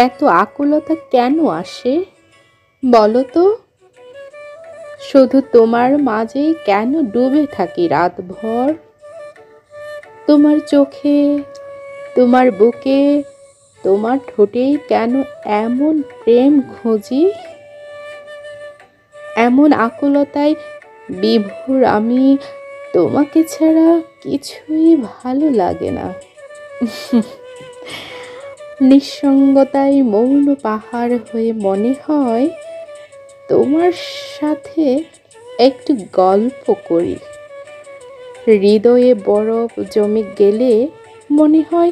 এত আকুলতা কেন আসে বলো তো? শুধু তোমার মাঝেই কেন ডুবে থাকি রাতভর? তোমার চোখে, তোমার বুকে, তোমার ঠোঁটেই কেন এমন প্রেম খুঁজি? এমন আকুলতায় বিভোর আমি, তোমাকে ছাড়া কিছুই ভালো লাগে না। নিঃসঙ্গতায় মৌন পাহাড় হয়ে মনে হয় তোমার সাথে একটু গল্প করি। হৃদয়ে বরফ জমে গেলে মনে হয়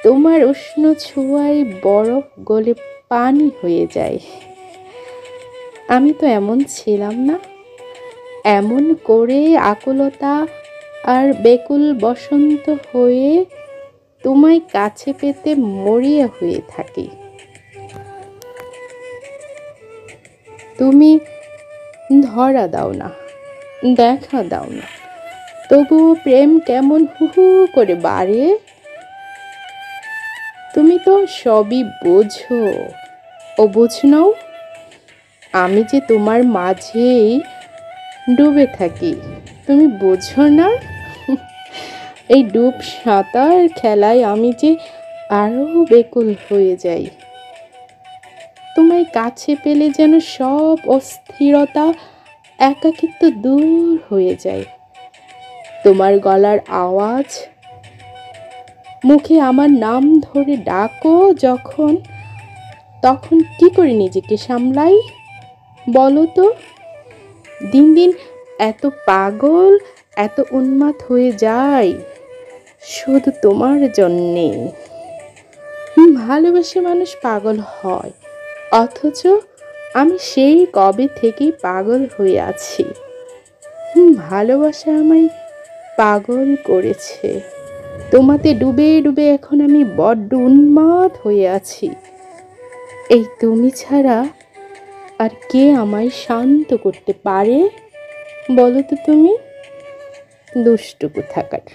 তোমার উষ্ণ ছোঁয়ায় বরফ গলে পানি হয়ে যায়। আমি তো এমন ছিলাম না, এমন করে আকুলতা আর বেকুল বসন্ত হয়ে তোমায় কাছে পেতে মরিয়া হয়ে থাকি। তুমি ধরা দাও না, দেখা দাও না, তবুও প্রেম কেমন হু হু করে বাড়ে। তুমি তো সবই বোঝো, ও বুঝ নাও আমি যে তোমার মাঝেই ডুবে থাকি, তুমি বোঝো না? এই ডুব সাঁতার খেলায় আমি যে আরো বেকুল হয়ে যাই। তোমায় কাছে পেলে যেন সব অস্থিরতা, একাকিত্ব দূর হয়ে যায়। তোমার গলার আওয়াজ, মুখে আমার নাম ধরে ডাকো যখন, তখন কি করে নিজেকে সামলাই বলো তো? দিন দিন এত পাগল, এত উন্মাদ হয়ে যায় শুধু তোমার জন্যে। ভালোবেসে মানুষ পাগল হয়, অথচ আমি সেই কবে থেকেই পাগল হয়ে আছি। ভালোবাসা আমায় পাগল করেছে। তোমাতে ডুবে ডুবে এখন আমি বড্ড উন্মাদ হয়ে আছি। এই তুমি ছাড়া আর কে আমায় শান্ত করতে পারে বলো তো তুমি? দুষ্টু কোথাকার।